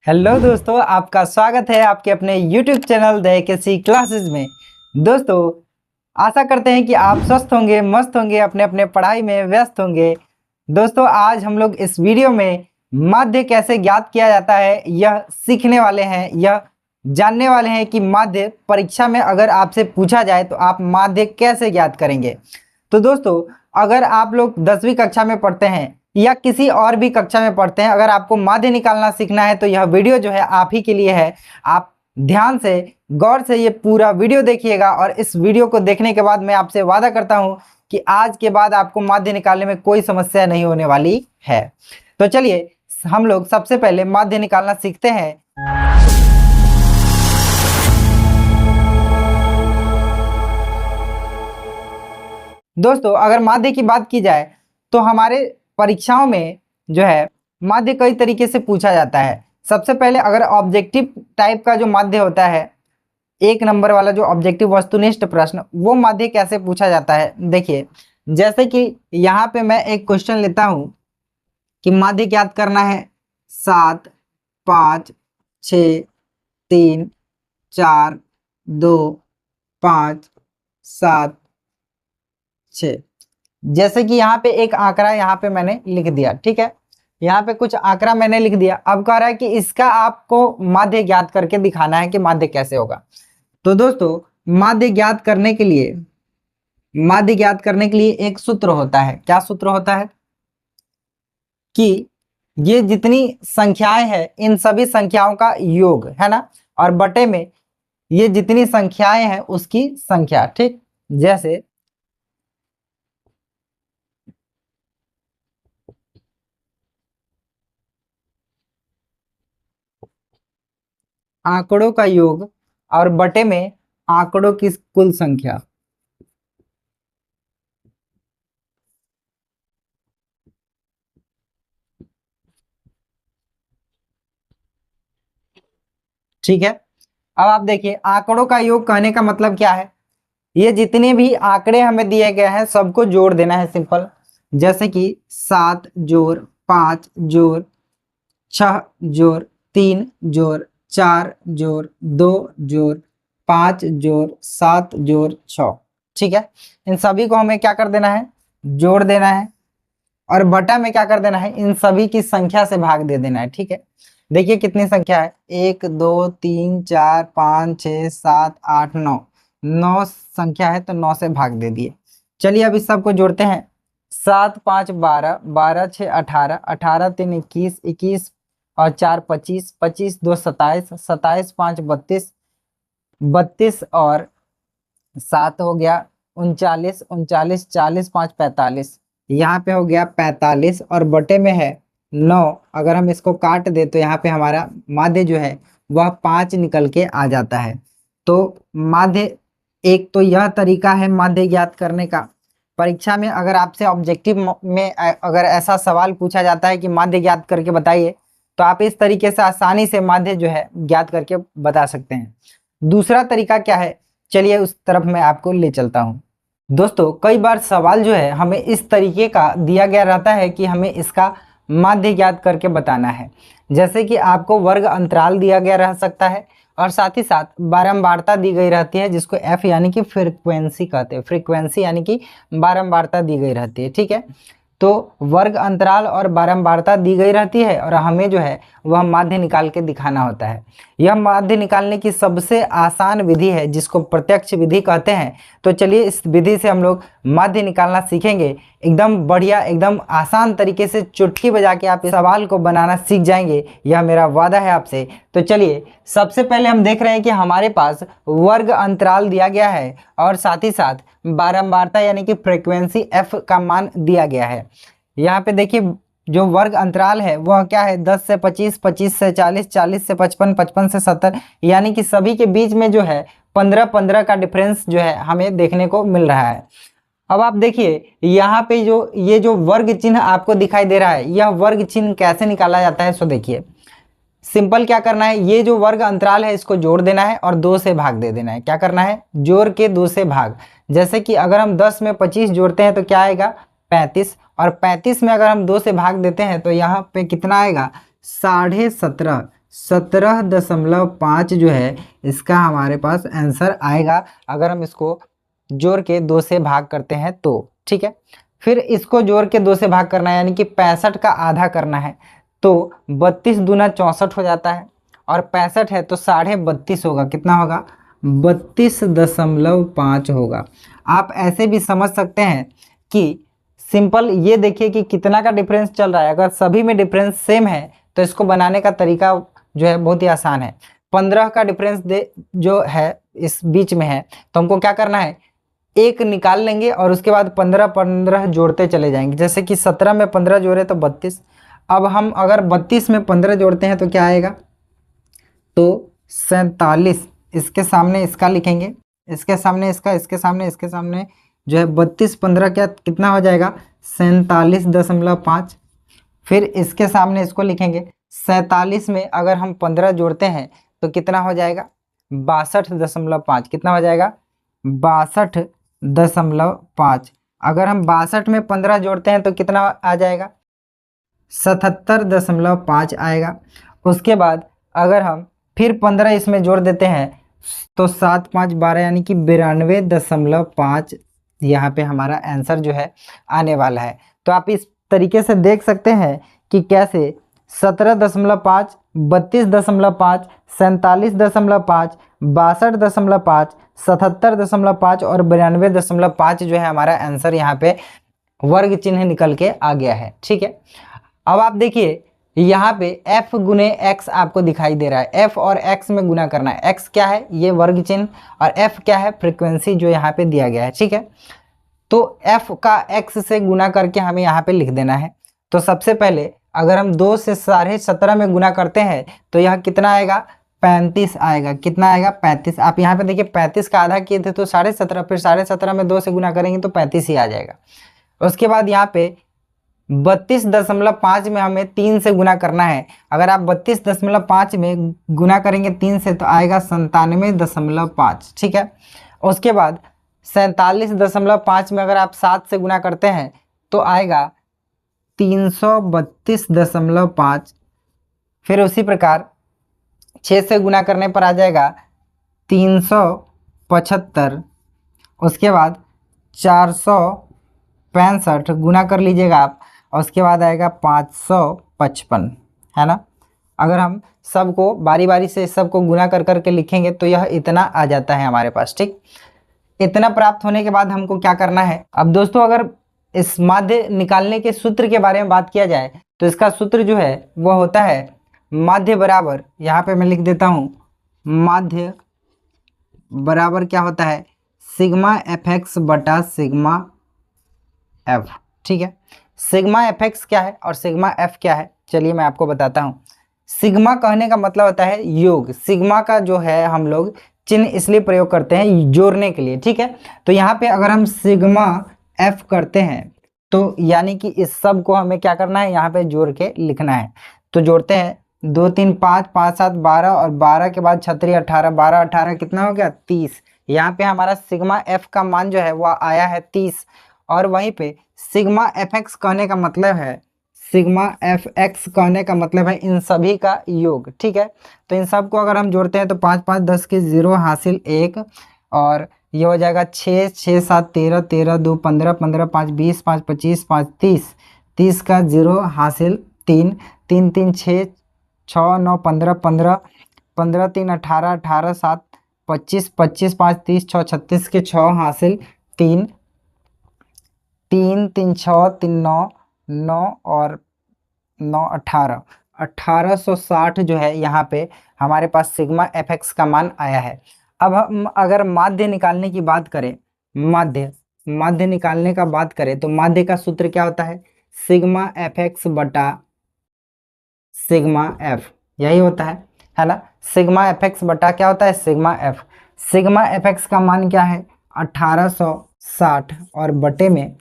Hello दोस्तों, आपका स्वागत है आपके अपने YouTube channel the AKC classes में। दोस्तों, आशा करते हैं कि आप स्वस्थ होंगे, मस्त होंगे, अपने अपने पढ़ाई में व्यस्त होंगे। दोस्तों, आज हम लोग इस वीडियो में माध्य कैसे ज्ञात किया जाता है यह सीखने वाले हैं, यह जानने वाले हैं कि माध्य परीक्षा में अगर आपसे पूछा जाए तो आप माध्य कैसे ज्ञात करेंगे। तो दोस्तों, अगर आप लोग 10वीं कक्षा में पढ़ते हैं या किसी और भी कक्षा में पढ़ते हैं, अगर आपको माध्य निकालना सीखना है तो यह वीडियो जो है आप ही के लिए है। आप ध्यान से गौर से ये पूरा वीडियो देखिएगा और इस वीडियो को देखने के बाद मैं आपसे वादा करता हूं कि आज के बाद आपको माध्य निकालने में कोई समस्या नहीं होने वाली है। तो चलिए हम लोग सबसे पहले माध्य निकालना सीखते हैं। दोस्तों, अगर माध्य की बात की जाए तो हमारे परीक्षाओं में जो है माध्य कई तरीके से पूछा जाता है। सबसे पहले अगर ऑब्जेक्टिव टाइप का जो माध्य होता है, 1 नंबर वाला जो ऑब्जेक्टिव वस्तुनिष्ठ प्रश्न, वो माध्य कैसे पूछा जाता है। देखिए, जैसे कि यहाँ पे मैं एक क्वेश्चन लेता हूँ कि माध्य ज्ञात करना है 7, 5, 6, 3, 4, 2, 5, 7, 6। जैसे कि यहाँ पे एक आंकड़ा यहाँ पे मैंने लिख दिया, ठीक है। यहाँ पे कुछ आंकड़ा मैंने लिख दिया। अब कह रहा है कि इसका आपको माध्य ज्ञात करके दिखाना है कि माध्य कैसे होगा। तो दोस्तों, माध्य ज्ञात करने के लिए एक सूत्र होता है। क्या सूत्र होता है कि ये जितनी संख्याएं हैं इन सभी संख्याओं का योग है ना, और बटे में ये जितनी संख्याएं हैं उसकी संख्या, ठीक। जैसे आंकड़ों का योग और बटे में आंकड़ों की कुल संख्या। ठीक है। अब आप देखिए, आंकड़ों का योग कहने का मतलब क्या है। ये जितने भी आंकड़े हमें दिए गए हैं सबको जोड़ देना है, सिंपल। जैसे कि 7 जोड़ 5 जोड़ 6 जोड़ 3 जोड़ 4 जोड़ 2 जोड़ 5 जोड़ 7 जोड़ 6, ठीक है। इन सभी को हमें क्या कर देना है, जोड़ देना है, और बटा में क्या कर देना है, इन सभी की संख्या से भाग दे देना है, ठीक है। देखिए कितनी संख्या है, 1 2 3 4 5 6 7 8 9, 9 संख्या है तो 9 से भाग दे दिए। चलिए अब इस सबको जोड़ते हैं। 7 5 12, 12 6 18, 18 3 21, 21 और 4 25, 25 2 27, 27 5 32, 32 और 7 हो गया 39, 39 40 5 45, यहाँ पे हो गया 45 और बटे में है 9। अगर हम इसको काट दे तो यहाँ पे हमारा माध्य जो है वह 5 निकल के आ जाता है। तो माध्य, एक तो यह तरीका है माध्य ज्ञात करने का। परीक्षा में अगर आपसे ऑब्जेक्टिव में अगर ऐसा सवाल पूछा जाता है कि माध्य ज्ञात करके बताइए, तो आप इस तरीके से आसानी से माध्य जो है ज्ञात करके बता सकते हैं। दूसरा तरीका क्या है, चलिए उस तरफ मैं आपको ले चलता हूँ। दोस्तों, कई बार सवाल जो है हमें इस तरीके का दिया गया रहता है कि हमें इसका माध्य ज्ञात करके बताना है। जैसे कि आपको वर्ग अंतराल दिया गया रह सकता है और साथ ही साथ बारंबारता दी गई रहती है, जिसको एफ यानी कि फ्रीक्वेंसी कहते हैं। फ्रीक्वेंसी यानी कि बारंबारता दी गई रहती है, ठीक है। तो वर्ग अंतराल और बारंबारता दी गई रहती है और हमें जो है वह माध्य निकाल के दिखाना होता है। यह माध्य निकालने की सबसे आसान विधि है जिसको प्रत्यक्ष विधि कहते हैं। तो चलिए इस विधि से हम लोग माध्य निकालना सीखेंगे। एकदम बढ़िया, एकदम आसान तरीके से चुटकी बजा के आप इस सवाल को बनाना सीख जाएंगे, यह मेरा वादा है आपसे। तो चलिए सबसे पहले हम देख रहे हैं कि हमारे पास वर्ग अंतराल दिया गया है और साथ ही साथ बारंबारता यानी कि फ्रीक्वेंसी एफ का मान दिया गया है। यहाँ पे देखिए जो वर्ग अंतराल है वह क्या है, 10 से 25, 25 से 40, 40 से 55, 55 से 70, यानी कि सभी के बीच में जो है 15 15 का डिफरेंस जो है हमें देखने को मिल रहा है। अब आप देखिए यहाँ पे जो ये जो वर्ग चिन्ह आपको दिखाई दे रहा है, यह वर्ग चिन्ह कैसे निकाला जाता है। सो देखिए सिंपल क्या करना है, ये जो वर्ग अंतराल है इसको जोड़ देना है और 2 से भाग दे देना है। क्या करना है, जोड़ के 2 से भाग। जैसे कि अगर हम 10 में 25 जोड़ते हैं तो क्या आएगा, 35, और 35 में अगर हम 2 से भाग देते हैं तो यहाँ पे कितना आएगा, 17.5, 17.5 जो है इसका हमारे पास आंसर आएगा, अगर हम इसको जोड़ के 2 से भाग करते हैं तो। ठीक है, फिर इसको जोड़ के 2 से भाग करना है, यानी कि 65 का आधा करना है, तो 32 दूना 64 हो जाता है, और 65 है तो 32.5 होगा। कितना होगा? 32.5 होगा। आप ऐसे भी समझ सकते हैं कि सिंपल ये देखिए कि कितना का डिफरेंस चल रहा है। अगर सभी में डिफरेंस सेम है तो इसको बनाने का तरीका जो है बहुत ही आसान है। 15 का डिफरेंस जो है इस बीच में है, तो हमको क्या करना है, एक निकाल लेंगे और उसके बाद 15 जोड़ते चले जाएंगे। जैसे कि 17 में 15 जोड़े तो 32। अब हम अगर 32 में 15 जोड़ते हैं तो क्या आएगा, तो 47। इसके सामने इसका लिखेंगे, इसके सामने इसका, इसके सामने इसके सामने जो है 32 15 क्या कितना हो जाएगा, 47.5। फिर इसके सामने इसको लिखेंगे, 47 में अगर हम 15 जोड़ते हैं तो कितना हो जाएगा, 62.5। कितना हो जाएगा, 62.5। अगर हम 62 में 15 जोड़ते हैं तो कितना आ जाएगा, 77.5 आएगा। उसके बाद अगर हम फिर 15 इसमें जोड़ देते हैं तो 7 5 12 यानी कि 92.5 यहाँ पे हमारा आंसर जो है आने वाला है। तो आप इस तरीके से देख सकते हैं कि कैसे 17.5, 32.5, 47.5, 62.5, 77.5 और 92.5 जो है हमारा आंसर यहाँ पे वर्ग चिन्ह निकल के आ गया है। ठीक है, अब आप देखिए यहाँ पे f गुने x आपको दिखाई दे रहा है। f और x में गुना करना है। x क्या है, ये वर्ग चिन्ह, और f क्या है, फ्रीक्वेंसी जो यहाँ पे दिया गया है। ठीक है, तो f का x से गुना करके हमें यहाँ पे लिख देना है। तो सबसे पहले अगर हम 2 से 17.5 में गुना करते हैं तो यह कितना आएगा, 35 आएगा। कितना आएगा, 35। आप यहाँ पे देखिए 35 का आधा किए थे तो 17.5, फिर 17.5 में 2 से गुना करेंगे तो 35 ही आ जाएगा। उसके बाद यहाँ पे 32.5 में हमें 3 से गुना करना है। अगर आप 32.5 में गुना करेंगे 3 से तो आएगा 97.5। ठीक है, उसके बाद 47.5 में अगर आप 7 से गुना करते हैं तो आएगा 332.5। फिर उसी प्रकार 6 से गुना करने पर आ जाएगा 375। उसके बाद 465 गुना कर लीजिएगा आप, और उसके बाद आएगा 555, है ना। अगर हम सबको बारी बारी से सबको गुना कर करके लिखेंगे तो यह इतना आ जाता है हमारे पास। ठीक, इतना प्राप्त होने के बाद हमको क्या करना है। अब दोस्तों अगर इस माध्य निकालने के सूत्र के बारे में बात किया जाए तो इसका सूत्र जो है वह होता है माध्य बराबर, यहाँ पे मैं लिख देता हूँ, माध्य बराबर क्या होता है, सिग्मा एफ एक्स बटा सिग्मा एफ। ठीक है, सिग्मा एफ एक्स क्या है और सिग्मा एफ क्या है, चलिए मैं आपको बताता हूँ। सिग्मा कहने का मतलब होता है योग। सिग्मा का जो है हम लोग चिन्ह इसलिए प्रयोग करते हैं जोड़ने के लिए। ठीक है, तो यहाँ पे अगर हम सिग्मा एफ करते हैं तो यानी कि इस सब को हमें क्या करना है, यहाँ पे जोड़ के लिखना है। तो जोड़ते हैं, 2 3 5 5 7 12, और 12 के बाद 6 18, 12 18 कितना हो गया, 30। यहाँ पे हमारा सिग्मा एफ का मान जो है वह आया है 30। और वहीं पे सिग्मा एफ एक्स कहने का मतलब है, सिग्मा एफ एक्स कहने का मतलब है इन सभी का योग। ठीक है, तो इन सब को अगर हम जोड़ते हैं तो 5 5 10 के 0 हासिल 1, और ये हो जाएगा 6 6 7 13 13 2 15 15 5 20 5 25 5 30 30 का 0 हासिल 3 3 3 6 6 9 15 15 15 3 18 18 7 25 25 5 30 6 36 के 6 हासिल 3 3 3 6 3 9 9 और 9 18 1860 जो है यहाँ पे हमारे पास सिग्मा एफ एक्स का मान आया है। अब हम अगर माध्य निकालने की बात करें, माध्य निकालने का बात करें तो माध्य का सूत्र क्या होता है, सिग्मा एफ एक्स बटा सिग्मा एफ, यही होता है ना। सिग्मा एफ एक्स बटा क्या होता है, sigma F. Sigma F x का मान क्या है, 1860, और बटे में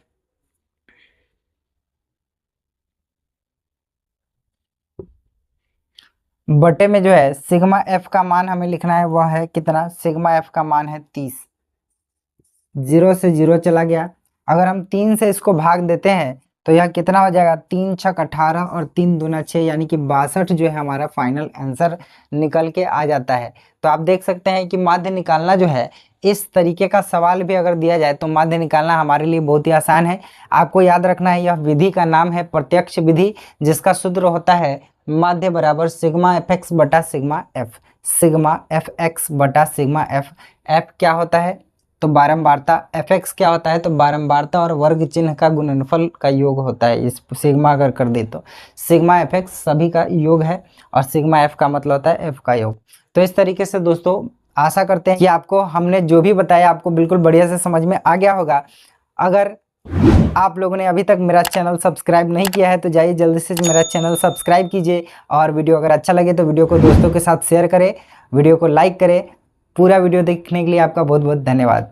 जो है सिग्मा एफ का मान हमें लिखना है वह है कितना, सिग्मा एफ का मान है 30। 0 से 0 चला गया। अगर हम 3 से इसको भाग देते हैं तो यह कितना हो जाएगा, 3 छक 18 और 3 दूना 6 यानी कि 62 जो है हमारा फाइनल आंसर निकल के आ जाता है। तो आप देख सकते हैं कि माध्य निकालना जो है, इस तरीके का सवाल भी अगर दिया जाए तो माध्य निकालना हमारे लिए बहुत ही आसान है। आपको याद रखना है, यह विधि का नाम है प्रत्यक्ष विधि, जिसका सूत्र होता है माध्य बराबर सिग्मा एफ एक्स बटा sigma F, sigma F x बटा सिग्मा एफ। एफ क्या होता है तो बारंबारता, एफ एक्स क्या होता है तो बारंबारता और वर्ग चिन्ह का गुणनफल का योग होता है। इस सिग्मा अगर कर दे तो सिग्मा एफ एक्स सभी का योग है और सिग्मा एफ का मतलब होता है एफ का योग। तो इस तरीके से दोस्तों आशा करते हैं कि आपको हमने जो भी बताया आपको बिल्कुल बढ़िया से समझ में आ गया होगा। अगर आप लोगों ने अभी तक मेरा चैनल सब्सक्राइब नहीं किया है तो जाइए जल्दी से मेरा चैनल सब्सक्राइब कीजिए, और वीडियो अगर अच्छा लगे तो वीडियो को दोस्तों के साथ शेयर करें, वीडियो को लाइक करें। पूरा वीडियो देखने के लिए आपका बहुत बहुत धन्यवाद।